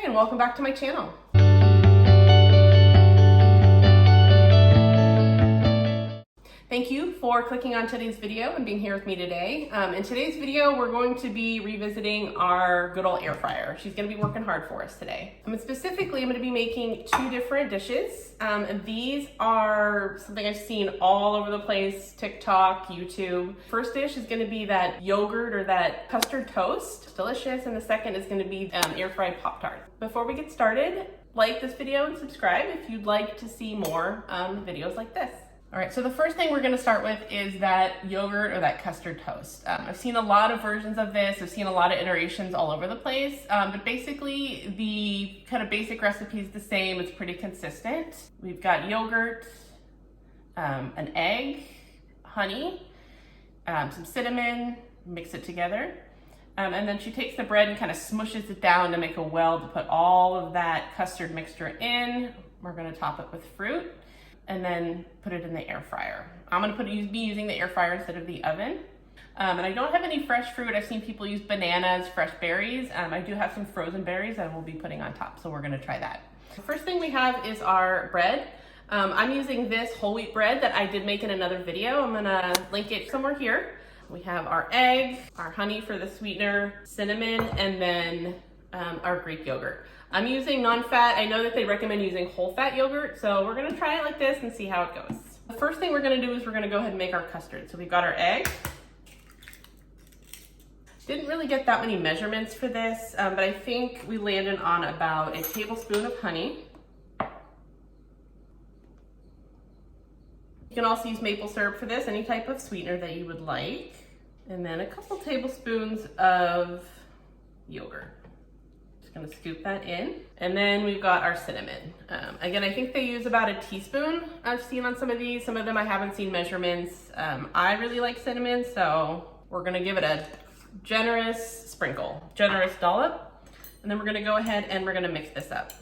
and welcome back to my channel. Thank you for clicking on today's video and being here with me today. In today's video, we're going to be revisiting our good old air fryer. She's gonna be working hard for us today. Specifically, I'm gonna be making two different dishes. And these are something I've seen all over the place, TikTok, YouTube. First dish is gonna be that yogurt or that custard toast, delicious. And the second is gonna be air fried Pop-Tart. Before we get started, like this video and subscribe if you'd like to see more videos like this. All right, so the first thing we're gonna start with is that yogurt or that custard toast. I've seen a lot of versions of this. I've seen a lot of iterations all over the place, but basically the kind of basic recipe is the same. It's pretty consistent. We've got yogurt, an egg, honey, some cinnamon, mix it together. And then she takes the bread and kind of smushes it down to make a well to put all of that custard mixture in. We're gonna top it with fruit, and then put it in the air fryer. I'm gonna be using the air fryer instead of the oven. And I don't have any fresh fruit. I've seen people use bananas, fresh berries. I do have some frozen berries that we'll be putting on top, so we're gonna try that. The first thing we have is our bread. I'm using this whole wheat bread that I did make in another video. I'm gonna link it somewhere here. We have our egg, our honey for the sweetener, cinnamon, and then our Greek yogurt. I'm using non-fat. I know that they recommend using whole fat yogurt, so we're gonna try it like this and see how it goes. The first thing we're gonna do is we're gonna go ahead and make our custard. So we've got our egg. Didn't really get that many measurements for this, but I think we landed on about a tablespoon of honey. You can also use maple syrup for this, any type of sweetener that you would like. And then a couple tablespoons of yogurt. Gonna scoop that in. And then we've got our cinnamon. Again, I think they use about a teaspoon. I've seen on some of these. Some of them I haven't seen measurements. I really like cinnamon, so we're gonna give it a generous sprinkle, generous dollop. And then we're gonna go ahead and we're gonna mix this up.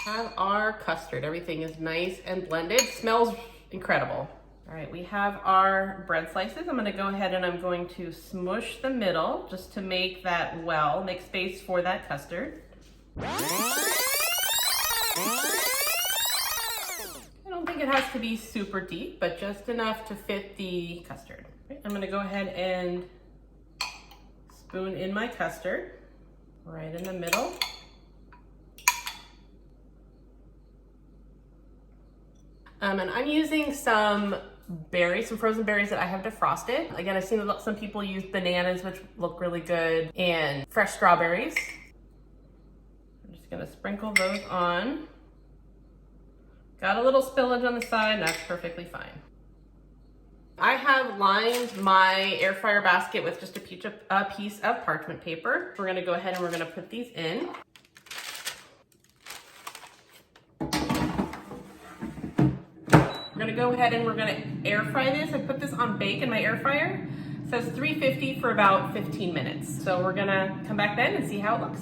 Have our custard. Everything is nice and blended. Smells incredible. All right, we have our bread slices. I'm gonna go ahead and I'm going to smush the middle just to make that well, make space for that custard. I don't think it has to be super deep, but just enough to fit the custard. Okay, I'm gonna go ahead and spoon in my custard right in the middle. And I'm using some berries, some frozen berries that I have defrosted. Again, I've seen some people use bananas, which look really good, and fresh strawberries. I'm just gonna sprinkle those on. Got a little spillage on the side, that's perfectly fine. I have lined my air fryer basket with just a piece of parchment paper. We're gonna go ahead and we're gonna put these in. We're gonna go ahead and we're gonna air fry this. I put this on bake in my air fryer. It says 350 for about 15 minutes. So we're gonna come back then and see how it looks.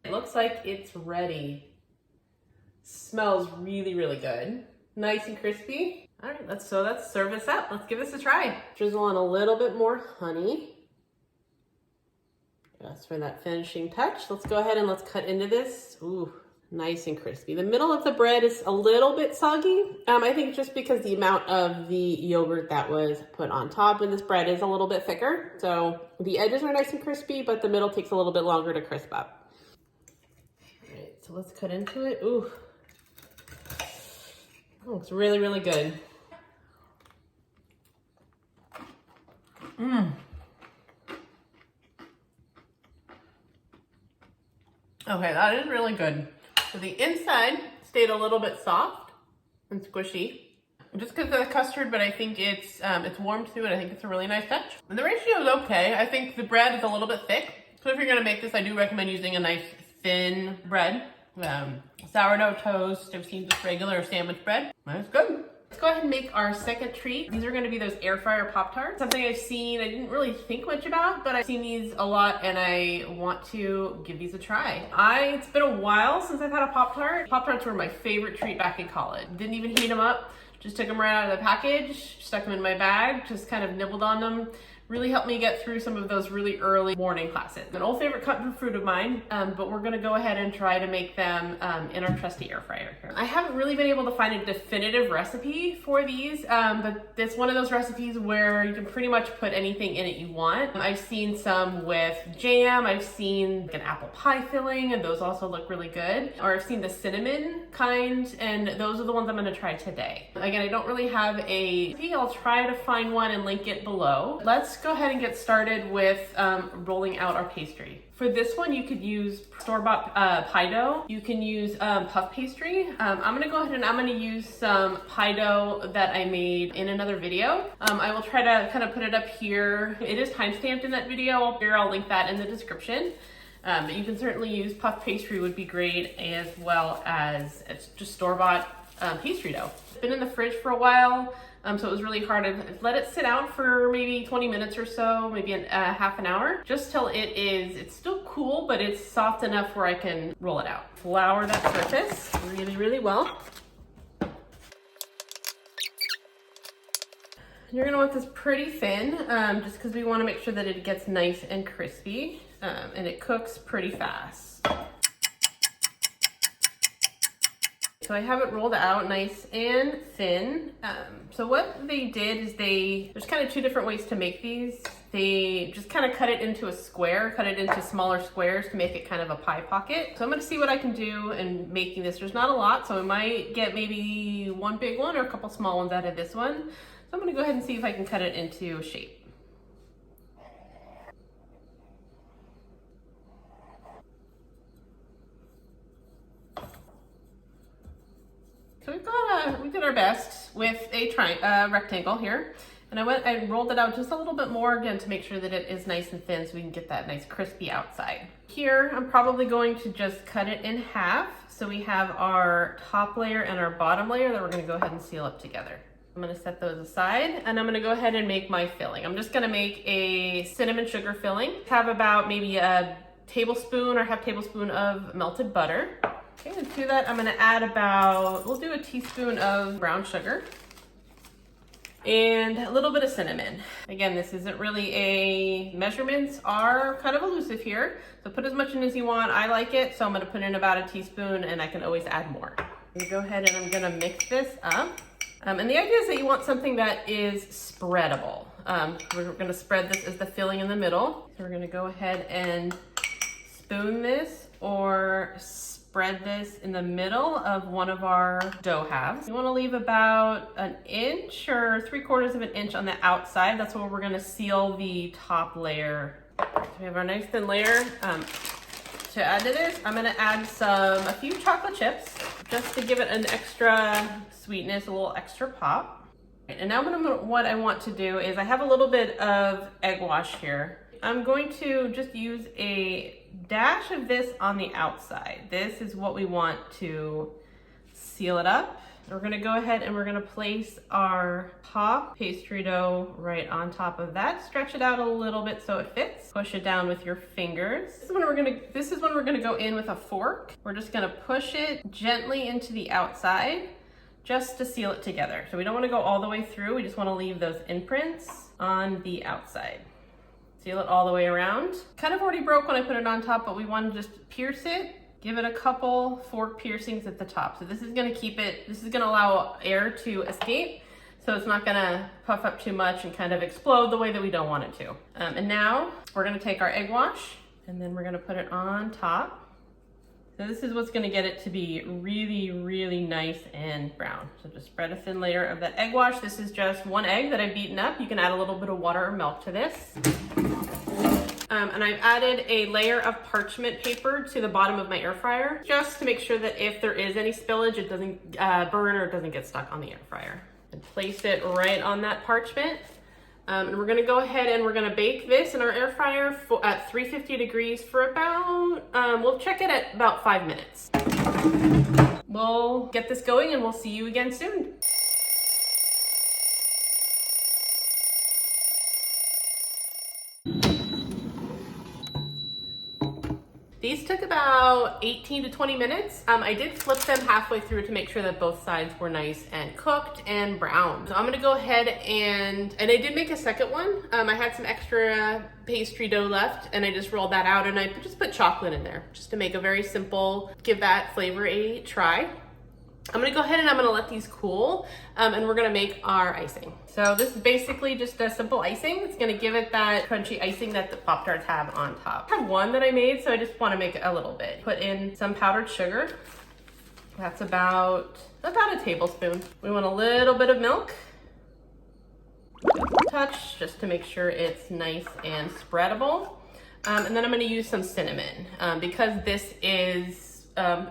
It looks like it's ready. Smells really, really good. Nice and crispy. All right, let's serve this up. Let's give this a try. Drizzle on a little bit more honey. Just for that finishing touch. Let's go ahead and let's cut into this. Ooh, nice and crispy. The middle of the bread is a little bit soggy. I think just because the amount of the yogurt that was put on top of this bread is a little bit thicker. So the edges are nice and crispy, but the middle takes a little bit longer to crisp up. All right, so let's cut into it. Ooh. Oh, looks really, really good. Okay, that is really good. So the inside stayed a little bit soft and squishy, just because of the custard, but I think it's warmed through and I think it's a really nice touch. And the ratio is okay. I think the bread is a little bit thick. So if you're gonna make this, I do recommend using a nice thin bread. Sourdough toast, I've seen just regular sandwich bread. That's good. Let's go ahead and make our second treat. These are gonna be those air fryer Pop-Tarts. Something I've seen, I didn't really think much about, but I've seen these a lot and I want to give these a try. It's been a while since I've had a Pop-Tart. Pop-Tarts were my favorite treat back in college. Didn't even heat them up, just took them right out of the package, stuck them in my bag, just kind of nibbled on them. Really helped me get through some of those really early morning classes. An old favorite comfort food of mine, but we're gonna go ahead and try to make them in our trusty air fryer here. I haven't really been able to find a definitive recipe for these, but it's one of those recipes where you can pretty much put anything in it you want. I've seen some with jam, I've seen an apple pie filling, and those also look really good. Or I've seen the cinnamon kind, and those are the ones I'm gonna try today. Again, I don't really have a recipe. I'll try to find one and link it below. Let's go ahead and get started with rolling out our pastry. For this one, you could use store-bought pie dough. You can use puff pastry. I'm gonna go ahead and I'm gonna use some pie dough that I made in another video. I will try to kind of put it up here. It is time-stamped in that video. I'll link that in the description. But you can certainly use puff pastry would be great, as well as just store-bought pastry dough. It's been in the fridge for a while. So it was really hard. I let it sit out for maybe 20 minutes or so, maybe half an hour, just till it's still cool, but it's soft enough where I can roll it out. Flour that surface really, really well. You're gonna want this pretty thin, just because we wanna make sure that it gets nice and crispy, and it cooks pretty fast. So I have it rolled out nice and thin. So what they did is there's kind of two different ways to make these. They just kind of cut it into a square, cut it into smaller squares to make it kind of a pie pocket. So I'm gonna see what I can do in making this. There's not a lot, so I might get maybe one big one or a couple small ones out of this one. So I'm gonna go ahead and see if I can cut it into shape. So we did our best with a rectangle here. And I rolled it out just a little bit more again to make sure that it is nice and thin so we can get that nice crispy outside. Here, I'm probably going to just cut it in half. So we have our top layer and our bottom layer that we're gonna go ahead and seal up together. I'm gonna set those aside and I'm gonna go ahead and make my filling. I'm just gonna make a cinnamon sugar filling. Have about maybe a tablespoon or half tablespoon of melted butter. Okay, and to that, I'm gonna add we'll do a teaspoon of brown sugar and a little bit of cinnamon. Again, this isn't really measurements are kind of elusive here. So put as much in as you want. I like it, so I'm gonna put in about a teaspoon and I can always add more. I'm gonna go ahead and I'm gonna mix this up. And the idea is that you want something that is spreadable. We're gonna spread this as the filling in the middle. So we're gonna go ahead and spoon this or spread this in the middle of one of our dough halves. You want to leave about an inch or 3/4 of an inch on the outside. That's where we're going to seal the top layer. So we have our nice thin layer. To add to this, I'm going to add a few chocolate chips just to give it an extra sweetness, a little extra pop. And now what I want to do is I have a little bit of egg wash here. I'm going to just use a dash of this on the outside. This is what we want to seal it up. We're gonna go ahead and we're gonna place our top pastry dough right on top of that. Stretch it out a little bit so it fits. Push it down with your fingers. This is when we're gonna go in with a fork. We're just gonna push it gently into the outside just to seal it together. So we don't wanna go all the way through. We just wanna leave those imprints on the outside. Seal it all the way around. Kind of already broke when I put it on top, but we want to just pierce it, give it a couple fork piercings at the top. So this is gonna allow air to escape, so it's not gonna puff up too much and kind of explode the way that we don't want it to. And now we're gonna take our egg wash and then we're gonna put it on top. So this is what's gonna get it to be really, really nice and brown. So just spread a thin layer of that egg wash. This is just one egg that I've beaten up. You can add a little bit of water or milk to this. And I've added a layer of parchment paper to the bottom of my air fryer, just to make sure that if there is any spillage, it doesn't burn or it doesn't get stuck on the air fryer. And place it right on that parchment. And we're gonna go ahead and we're gonna bake this in our air fryer at 350 degrees for about, we'll check it at about 5 minutes. We'll get this going and we'll see you again soon. These took about 18 to 20 minutes. I did flip them halfway through to make sure that both sides were nice and cooked and browned. So I'm gonna go ahead and I did make a second one. I had some extra pastry dough left and I just rolled that out and I just put chocolate in there just to make a very simple, give that flavor a try. I'm gonna go ahead and I'm gonna let these cool and we're gonna make our icing. So this is basically just a simple icing. It's gonna give it that crunchy icing that the Pop-Tarts have on top. I have one that I made, so I just wanna make a little bit. Put in some powdered sugar. That's about a tablespoon. We want a little bit of milk. Touch, just to make sure it's nice and spreadable. And then I'm gonna use some cinnamon because this is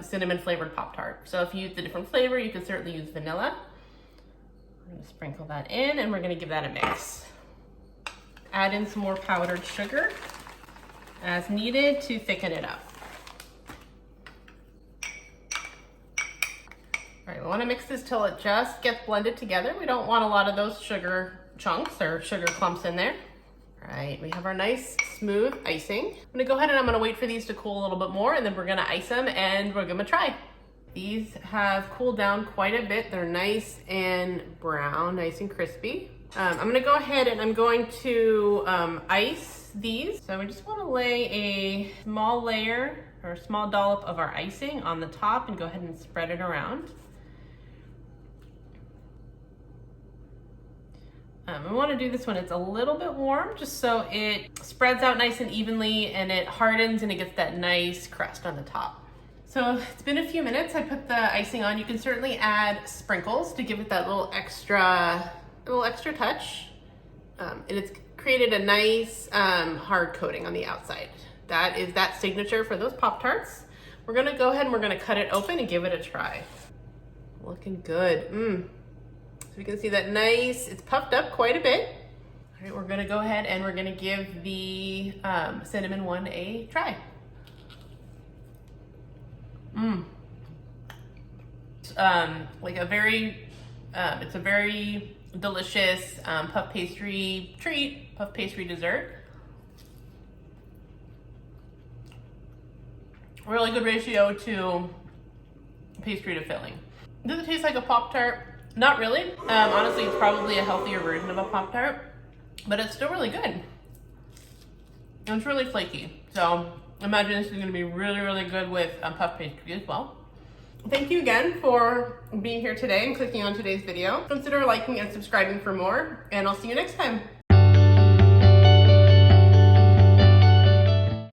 cinnamon flavored Pop-Tart. So if you use a different flavor, you can certainly use vanilla. I'm gonna sprinkle that in and we're gonna give that a mix. Add in some more powdered sugar as needed to thicken it up. All right, we wanna mix this till it just gets blended together. We don't want a lot of those sugar chunks or sugar clumps in there. All right, we have our nice smooth icing. I'm gonna go ahead and I'm gonna wait for these to cool a little bit more and then we're gonna ice them and we're gonna try. These have cooled down quite a bit. They're nice and brown, nice and crispy. I'm gonna go ahead and I'm going to ice these. So we just wanna lay a small layer or a small dollop of our icing on the top and go ahead and spread it around. We want to do this when it's a little bit warm, just so it spreads out nice and evenly and it hardens and it gets that nice crust on the top. So it's been a few minutes. I put the icing on. You can certainly add sprinkles to give it that little extra touch. And it's created a nice hard coating on the outside. That is that signature for those Pop-Tarts. We're gonna go ahead and we're gonna cut it open and give it a try. Looking good. So we can see that nice, it's puffed up quite a bit. All right, we're gonna go ahead and we're gonna give the cinnamon one a try. Like a very, it's a very delicious puff pastry treat, puff pastry dessert. Really good ratio to pastry to filling. Does it taste like a Pop-Tart? Not really. Honestly, it's probably a healthier version of a Pop-Tart, but it's still really good. And it's really flaky. So imagine this is gonna be really, really good with puff pastry as well. Thank you again for being here today and clicking on today's video. Consider liking and subscribing for more, and I'll see you next time.